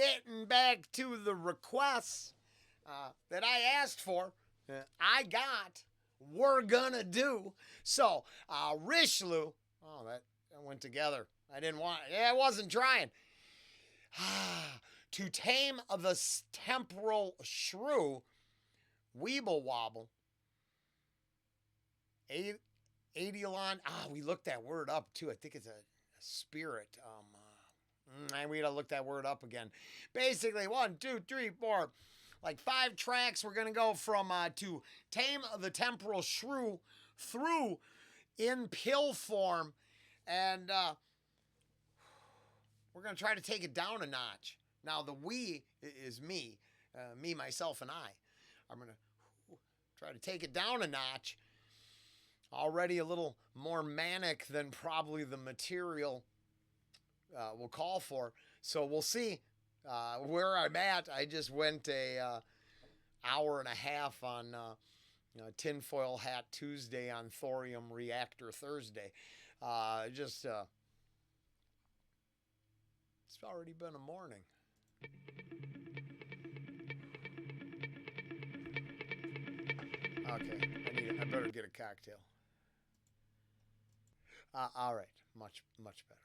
getting back to the requests that I asked for, I got, we're gonna do. So, Rishloo, oh, that went together. I wasn't trying. To tame the temporal shrew, Weeble Wobble, Adelon. We looked that word up too. I think it's a spirit. We gotta look that word up again. Basically, 1, 2, 3, 4, like 5 tracks. We're gonna go from to tame the temporal shrew through in pill form, and we're gonna try to take it down a notch. Now the we is me, myself, and I. I'm gonna try to take it down a notch. Already a little more manic than probably the material will call for. So we'll see where I'm at. I just went a hour and a half on Tinfoil Hat Tuesday on Thorium Reactor Thursday. It's already been a morning. Okay, I better get a cocktail. All right, much better.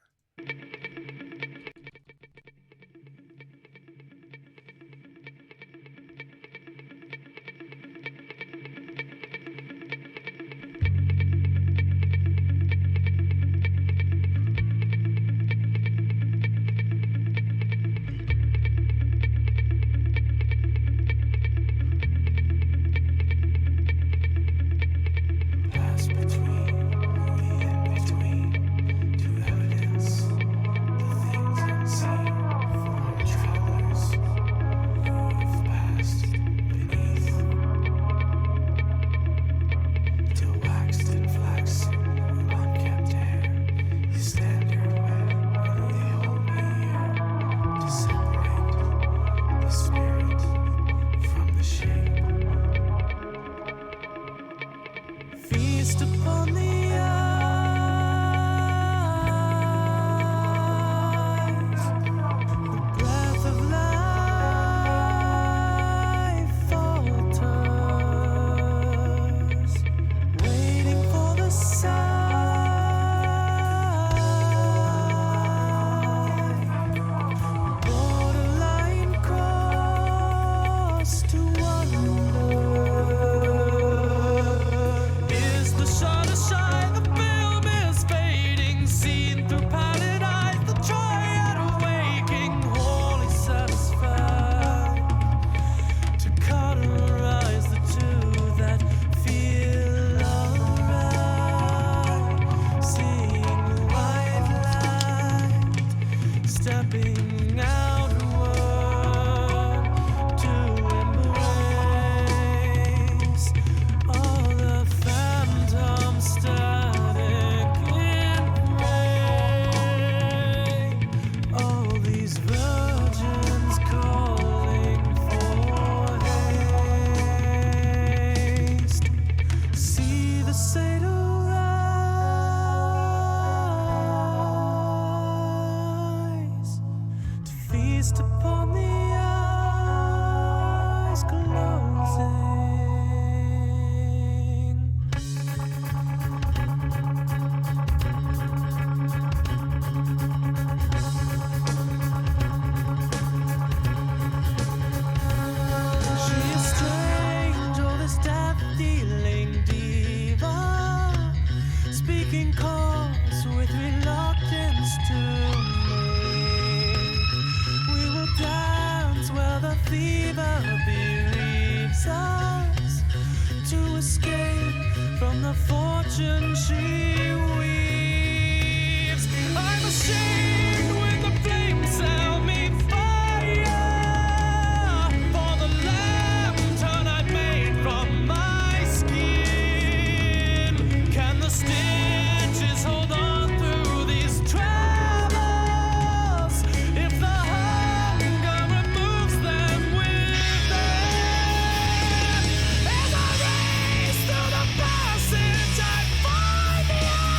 As I race through the passage, I find the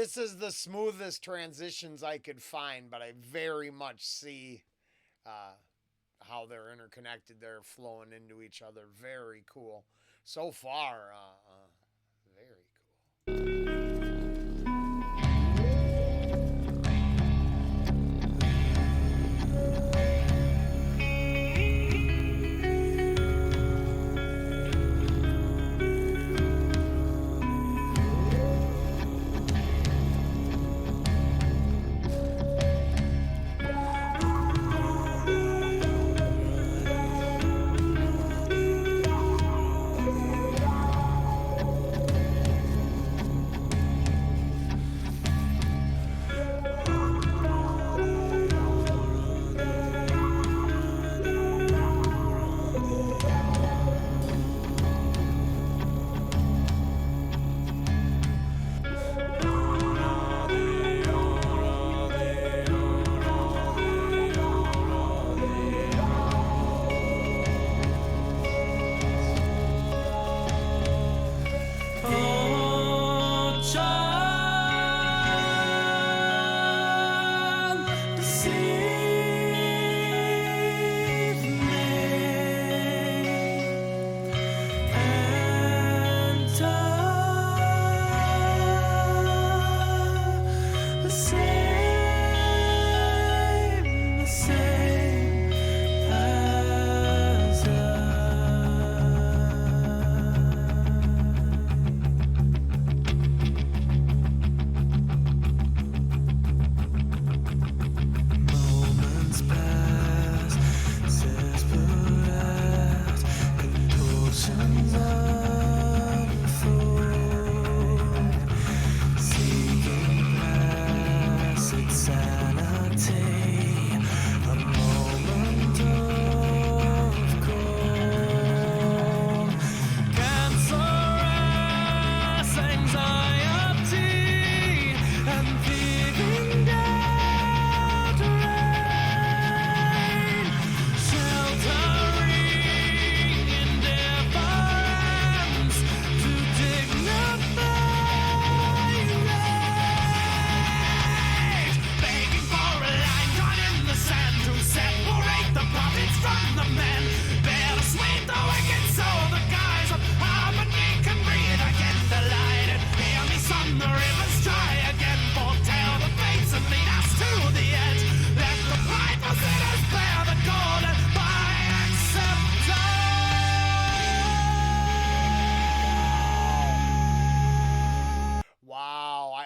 This is the smoothest transitions I could find, but I very much see how they're interconnected. They're flowing into each other. Very cool. So far, very cool.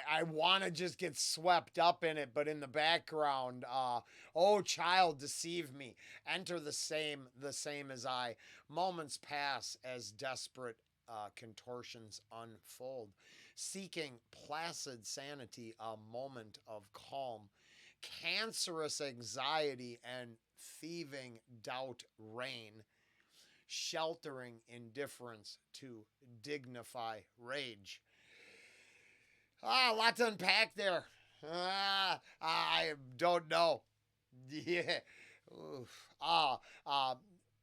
I want to just get swept up in it, but in the background, oh child, deceive me. Enter the same as I. Moments pass as desperate contortions unfold, seeking placid sanity, a moment of calm. Cancerous anxiety and thieving doubt reign, sheltering indifference to dignify rage. A lot to unpack there. I don't know. Yeah. Oof.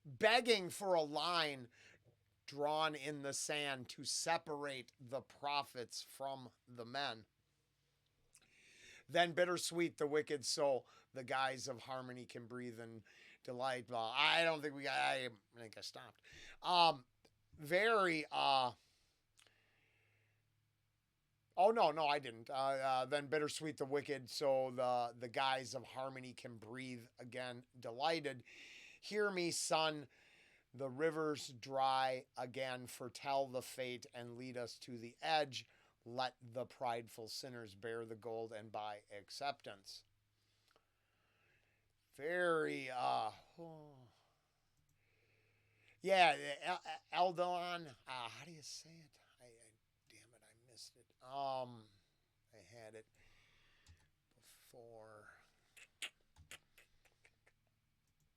Begging for a line drawn in the sand to separate the prophets from the men. Then bittersweet the wicked soul, the guise of harmony can breathe and delight. Well, I don't think I think I stopped. Very, oh no, I didn't. Then bittersweet the wicked, so the guise of harmony can breathe again, delighted. Hear me, son, the rivers dry again, foretell the fate and lead us to the edge. Let the prideful sinners bear the gold and buy acceptance. Very, yeah, Eldon, how do you say it? Damn it, I missed it. I had it before.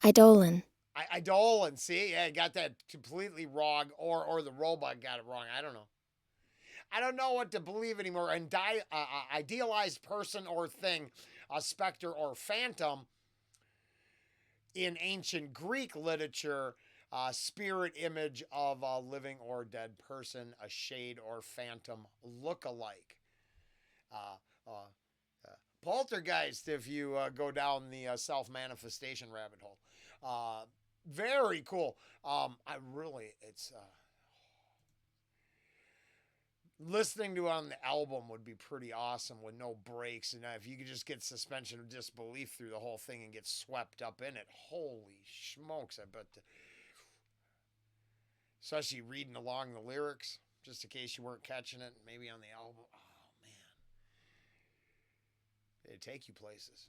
Eidolon. Eidolon, see? Yeah, I got that completely wrong, or the robot got it wrong. I don't know. I don't know what to believe anymore. And idealized person or thing, a specter or phantom, in ancient Greek literature, spirit image of a living or dead person, a shade or phantom look-alike. Uh, Poltergeist, if you go down the self manifestation rabbit hole. Very cool. I really, it's listening to it on the album would be pretty awesome with no breaks. And if you could just get suspension of disbelief through the whole thing and get swept up in it, holy smokes! I bet. Especially reading along the lyrics, just in case you weren't catching it, maybe on the album. Oh man, it'd take you places.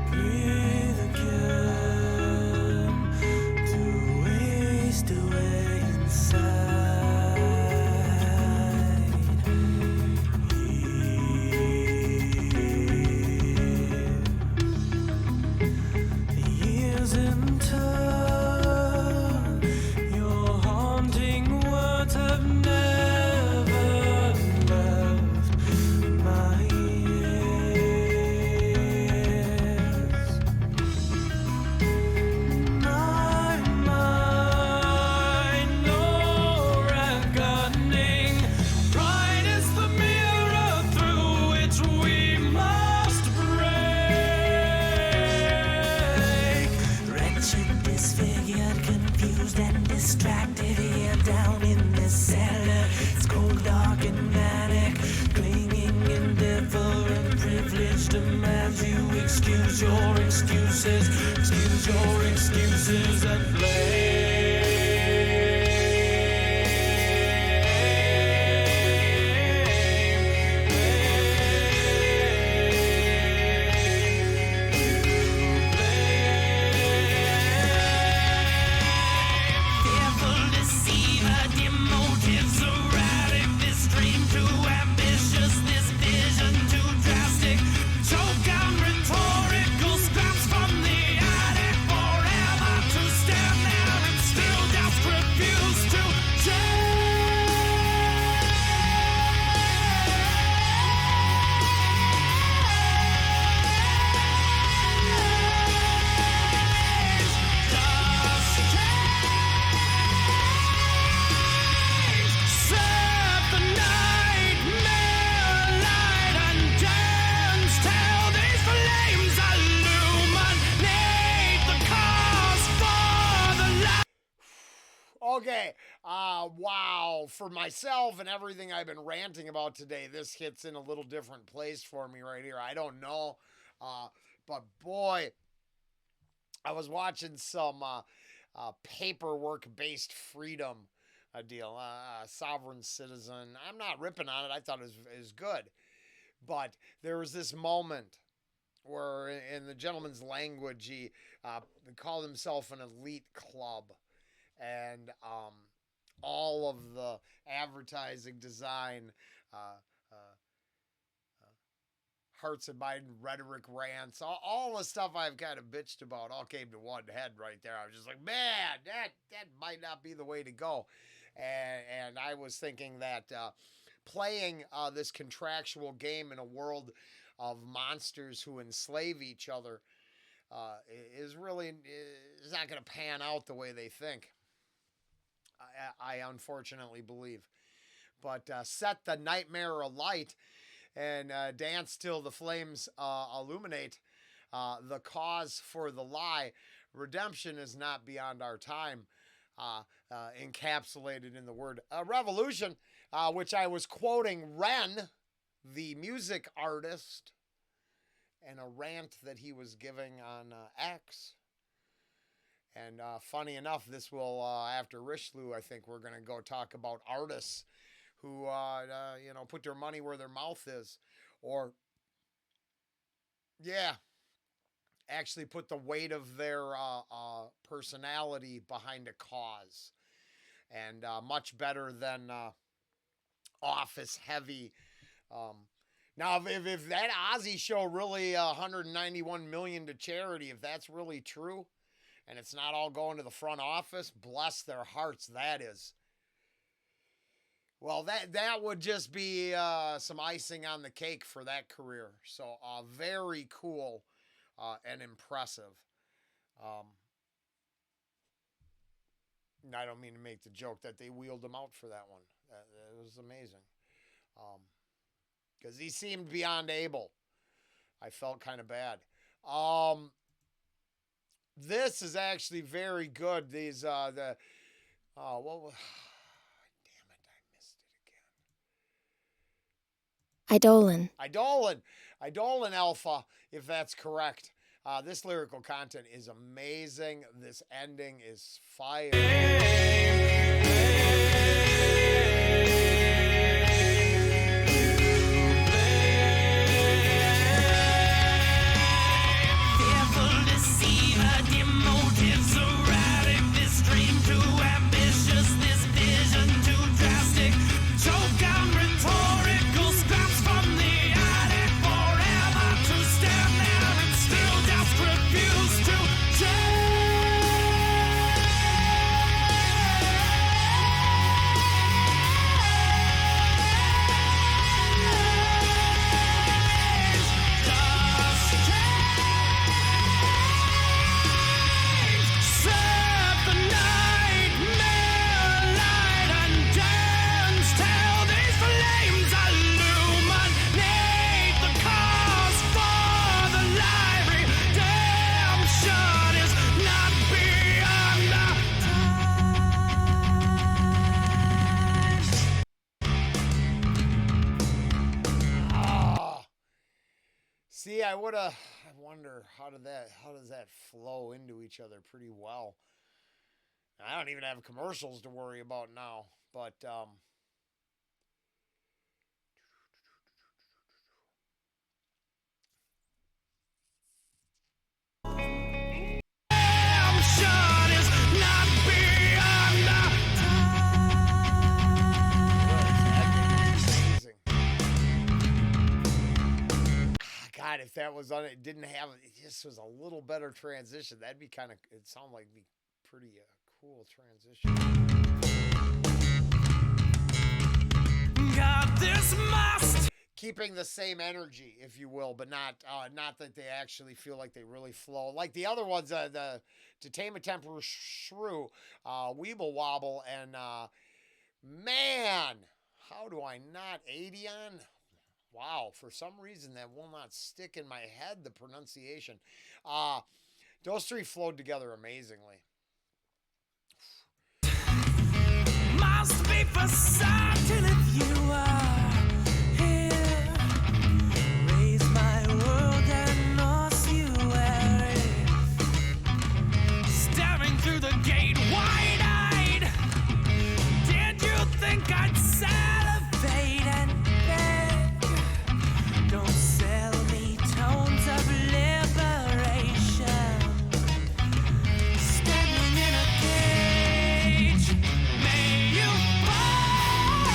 Breathe again to waste away inside. The years in turn, your haunting words have never left my ears. My mind, no reckoning. Pride is the mirror through which we must break. Wretched, disfigured, confused, and distracted here down in this cellar. It's cold, dark, and manic. Clinging, indifferent, privileged demands you excuse your excuses. Excuse your excuses and fearful deceiver, dim motives erratic. This dream too ambitious, this vision too drastic. Choke on rhetorical scraps from the attic. Forever to stand there and still just refuse to set the nightmare light and dance till these flames illuminate the cause for the light. Okay. Wow. For myself and everything I've been ranting about today, this hits in a little different place for me right here. I don't know. But boy, I was watching some paperwork based freedom deal, sovereign citizen. I'm not ripping on it. I thought it was good. But there was this moment where, in the gentleman's language, he called himself an elite club. And all of the advertising design, uh, uh, hearts and mind rhetoric rants, all the stuff I've kind of bitched about all came to one head right there. I was just like, man, that might not be the way to go. And I was thinking that playing this contractual game in a world of monsters who enslave each other is not going to pan out the way they think. I unfortunately believe. But set the nightmare alight and dance till the flames illuminate the cause for the lie. Redemption is not beyond our time. Encapsulated in the word revolution, which I was quoting Ren, the music artist, and a rant that he was giving on X. And funny enough, this will, after Rishloo, I think we're going to go talk about artists who, put their money where their mouth is. Or, yeah, actually put the weight of their personality behind a cause. And much better than office heavy. Now, if that Ozzy show really 191 million to charity, if that's really true, and it's not all going to the front office, bless their hearts, that is. Well, that would just be some icing on the cake for that career. So very cool and impressive. Um, I don't mean to make the joke that they wheeled him out for that one. That was amazing. Because he seemed beyond able. I felt kind of bad. This is actually very good. These the what was damn it, I missed it Idolin. again. Idolin Alpha, if that's correct. This lyrical content is amazing. This ending is fire. See, I wonder how does that flow into each other pretty well. I don't even have commercials to worry about now, but God, if that was on it, didn't have it just was a little better transition. That'd be kind of. It sounded like be pretty cool transition. God, this must. Keeping the same energy, if you will, but not that they actually feel like they really flow. Like the other ones, the To Tame a Temper Shrew, Weeble Wobble, and man, how do I not Adion? Wow, for some reason that will not stick in my head, the pronunciation. Those three flowed together amazingly. Must be for certain if you are here. Raise my world and ossuary. Staring through the gate wide-eyed. Did you think I'd salivate and beg? Don't sell me tones of liberation. Standing in a cage. May you find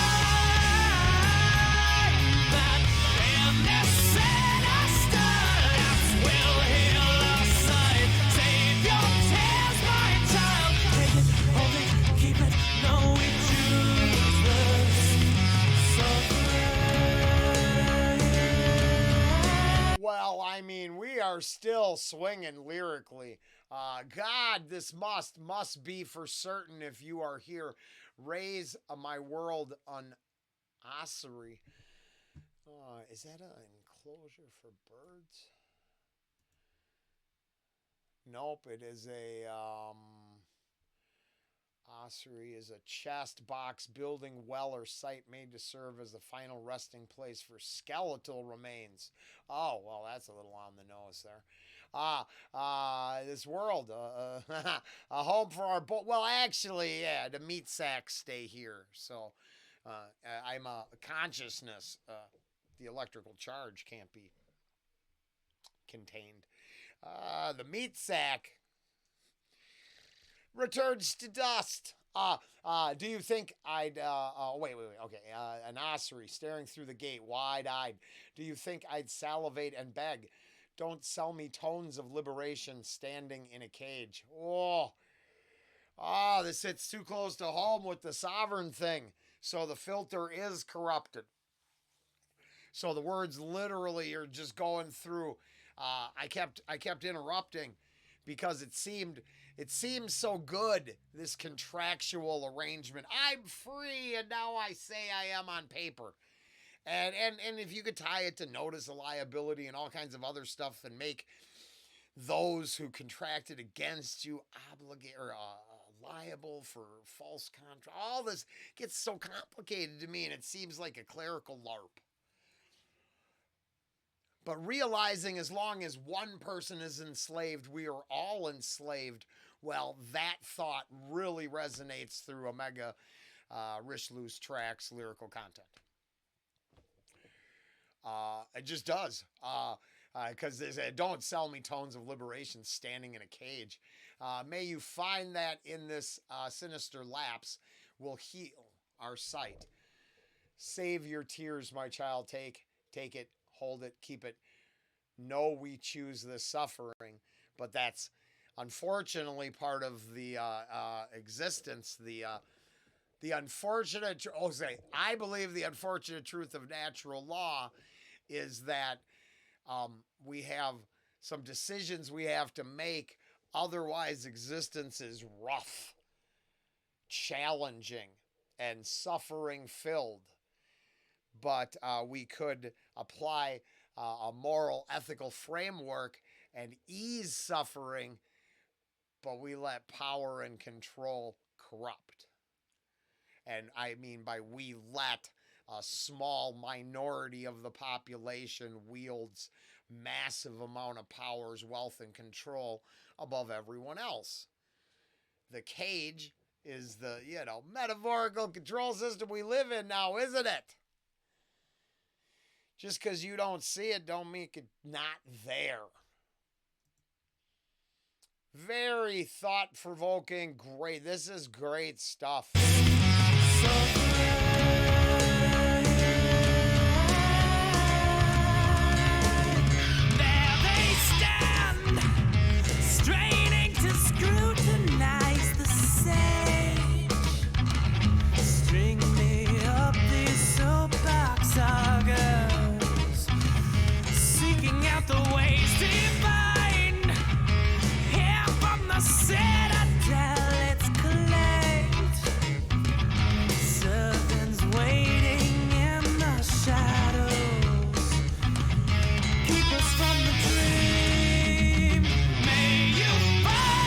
that in this sinister depths will heal our sight. Save your tears, my child. Take it, hold it, keep it. No, we choose this. Well, I mean, we are still swinging lyrically. God, this must be for certain if you are here. Raise my world on ossuary. Is that an enclosure for birds? Nope, it is a ossuary is a chest, box, building, well, or site made to serve as the final resting place for skeletal remains. Oh, well, that's a little on the nose there. This world, a home for our well, actually, yeah, the meat sacks stay here. So, I'm a consciousness. The electrical charge can't be contained. The meat sack returns to dust. Do you think I'd, wait, okay, an ossuary staring through the gate, wide-eyed. Do you think I'd salivate and beg? Don't sell me tones of liberation standing in a cage. This hits too close to home with the sovereign thing. So the filter is corrupted. So the words literally are just going through. I kept interrupting because it seemed so good, this contractual arrangement. I'm free, and now I say I am on paper. And if you could tie it to notice of liability and all kinds of other stuff and make those who contracted against you liable for false contract, all this gets so complicated to me, and it seems like a clerical LARP. But realizing as long as one person is enslaved, we are all enslaved, well, that thought really resonates through Omega Rishloo's tracks, lyrical content. It just does. Because they say, don't sell me tones of liberation standing in a cage. May you find that in this sinister lapse will heal our sight. Save your tears, my child. Take it, hold it, keep it. No, we choose the suffering, but that's unfortunately part of the existence. The unfortunate. I believe the unfortunate truth of natural law is that we have some decisions we have to make. Otherwise, existence is rough, challenging, and suffering filled. But we could apply a moral, ethical framework and ease suffering, but we let power and control corrupt. And I mean by we let, a small minority of the population wields massive amount of powers, wealth, and control above everyone else. The cage is the, metaphorical control system we live in now, isn't it? Just because you don't see it don't make it not there. Very thought-provoking, great. This is great stuff. Straining to scrutinize the sage. String me up these soapbox sagas, seeking out the ways divine. Here from the citadel, it's collect. Servants waiting in the shadows, keep us from the dream. May you find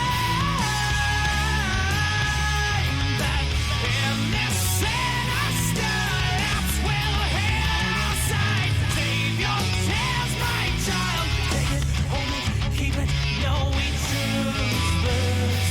that in this sinister lapse we'll heal our sight. Save your tears, my child. Take it, hold it, keep it. No, we choose this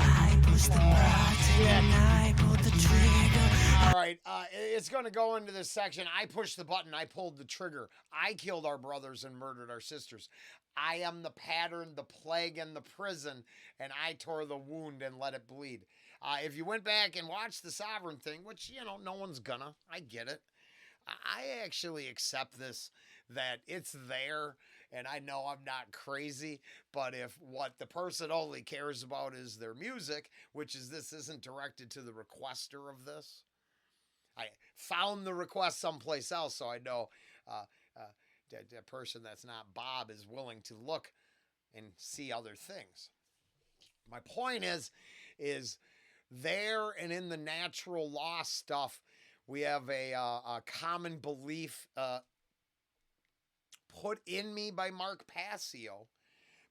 I push the button, I pulled the trigger. All right, it's going to go into this section. I pushed the button. I pulled the trigger. I killed our brothers and murdered our sisters. I am the pattern, the plague, and the prison, and I tore the wound and let it bleed. If you went back and watched the sovereign thing, which, no one's gonna. I get it. I actually accept this, that it's there, and I know I'm not crazy, but if what the person only cares about is their music, which is this isn't directed to the requester of this. I found the request someplace else, so I know that person that's not Bob is willing to look and see other things. My point is there and in the natural law stuff, we have a common belief put in me by Mark Passio,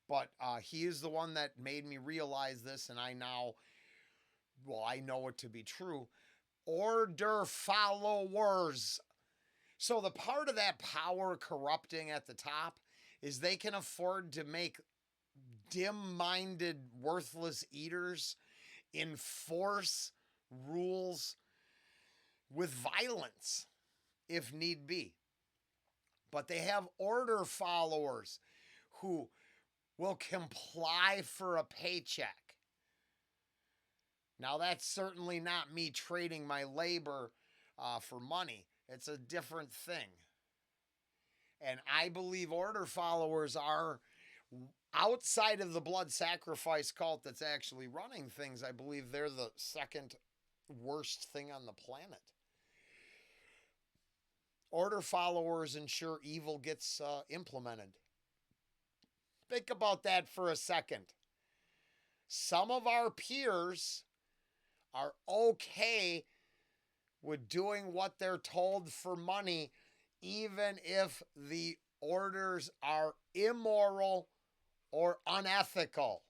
but he is the one that made me realize this, and I know it to be true. Order followers. So the part of that power corrupting at the top is they can afford to make dim-minded, worthless eaters enforce rules with violence, if need be. But they have order followers who will comply for a paycheck. Now, that's certainly not me trading my labor for money. It's a different thing. And I believe order followers are outside of the blood sacrifice cult that's actually running things. I believe they're the second worst thing on the planet. Order followers ensure evil gets implemented. Think about that for a second. Some of our peers are okay with doing what they're told for money, even if the orders are immoral or unethical.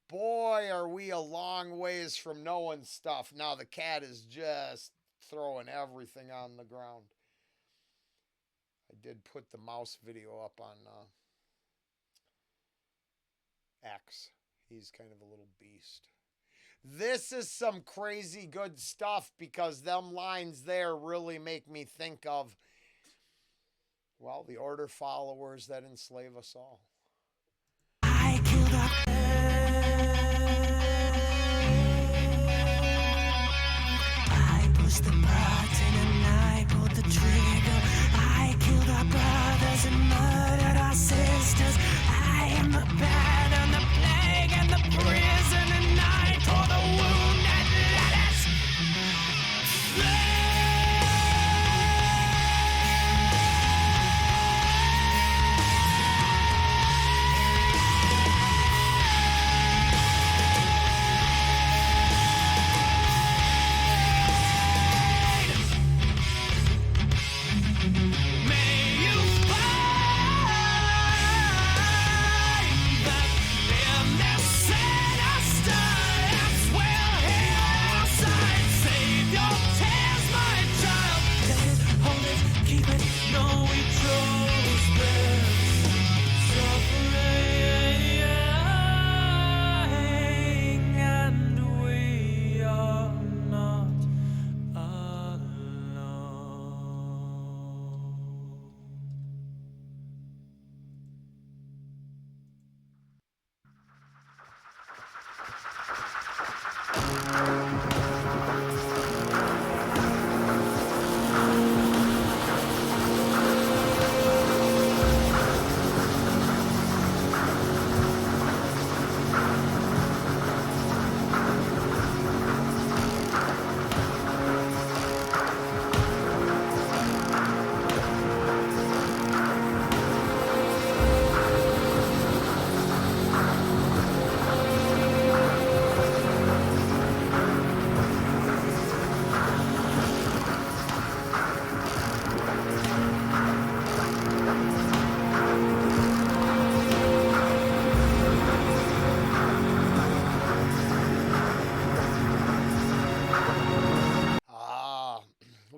Boy, are we a long ways from knowing stuff. Now the cat is just throwing everything on the ground. I did put the mouse video up on X. He's kind of a little beast. This is some crazy good stuff because them lines there really make me think of, well, the order followers that enslave us all. I killed a I pushed the button and I pulled the trigger. I killed our brothers and murdered our sisters. I am the bad and the plague and the prison, and I tore the wound that let us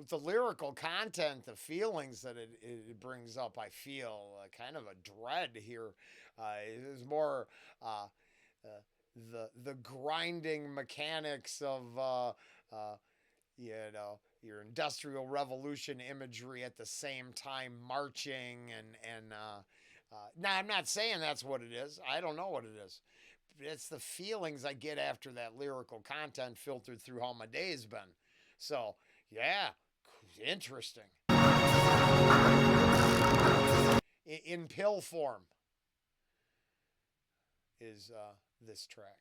the lyrical content, the feelings that it brings up, I feel kind of a dread here. It is more the grinding mechanics of your industrial revolution imagery at the same time marching and now I'm not saying that's what it is. I don't know what it is. It's the feelings I get after that lyrical content filtered through how my day's been. So yeah. Interesting. In pill form is this track.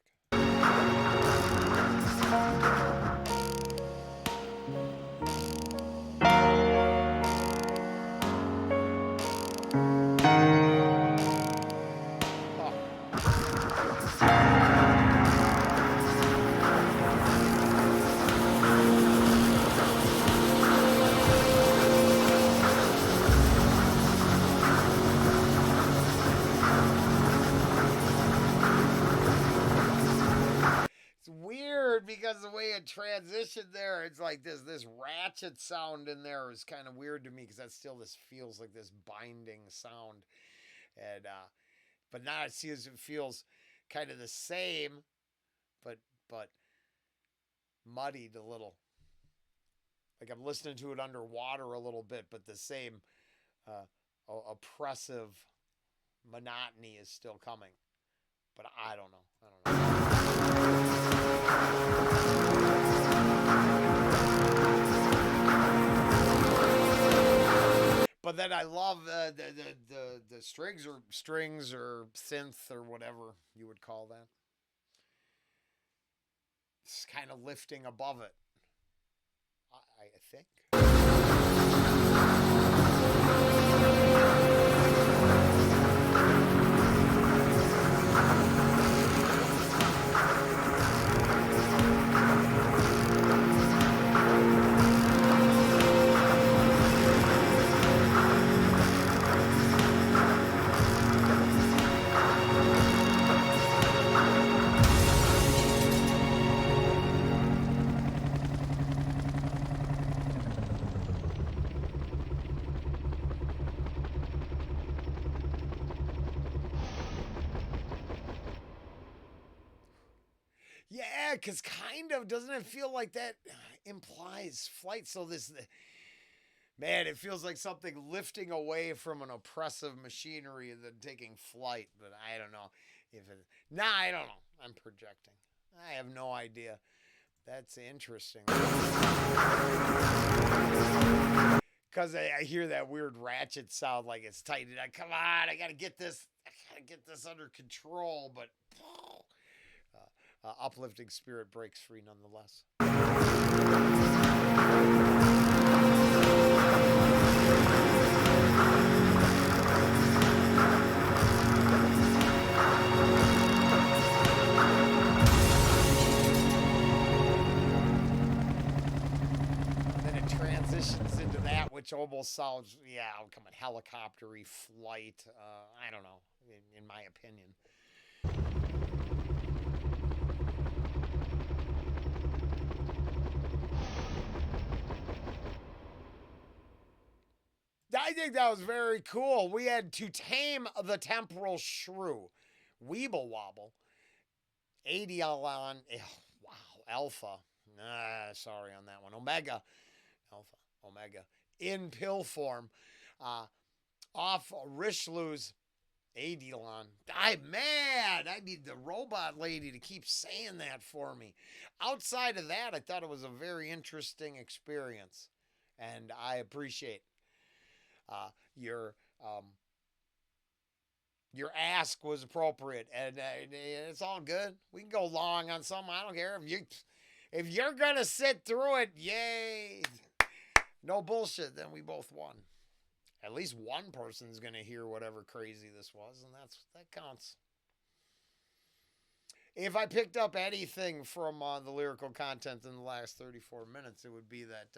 Because the way it transitioned there, it's like this ratchet sound in there is kind of weird to me because that still feels like this binding sound, and but now it feels kind of the same, but muddied a little. Like I'm listening to it underwater a little bit, but the same oppressive monotony is still coming. But I don't know. then I love the strings or synth or whatever you would call that. It's kind of lifting above it, I think. Yeah, because kind of, doesn't it feel like that implies flight? So man, it feels like something lifting away from an oppressive machinery and then taking flight. But I don't know if it, I don't know. I'm projecting. I have no idea. That's interesting. Because I hear that weird ratchet sound like it's tightened. Come on, I got to get this under control. But uplifting spirit breaks free nonetheless. Then it transitions into that, which almost sounds, come on, helicopter-y flight. I don't know, in my opinion. I think that was very cool. We had To Tame the Temporal Shrew, Weeble Wobble, Adialon, wow, Alpha, sorry on that one, Omega, Alpha, Omega, in pill form, off Rishloo's Adialon. I need the robot lady to keep saying that for me. Outside of that, I thought it was a very interesting experience, and I appreciate your ask was appropriate, and it's all good. We can go long on something. I don't care if you're gonna sit through it. Yay! No bullshit. Then we both won. At least one person's gonna hear whatever crazy this was, and that counts. If I picked up anything from the lyrical content in the last 34 minutes, it would be that,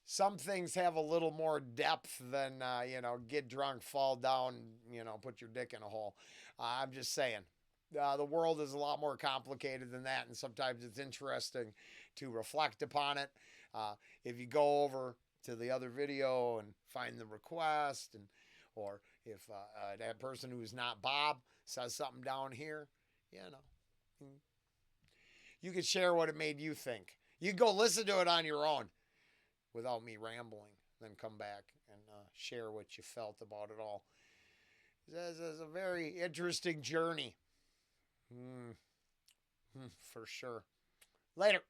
some things have a little more depth than, get drunk, fall down, put your dick in a hole. I'm just saying. The world is a lot more complicated than that, and sometimes it's interesting to reflect upon it. If you go over to the other video and find the request, or if that person who's not Bob says something down here, you can share what it made you think. You can go listen to it on your own without me rambling, then come back and share what you felt about it all. This is a very interesting journey. For sure. Later.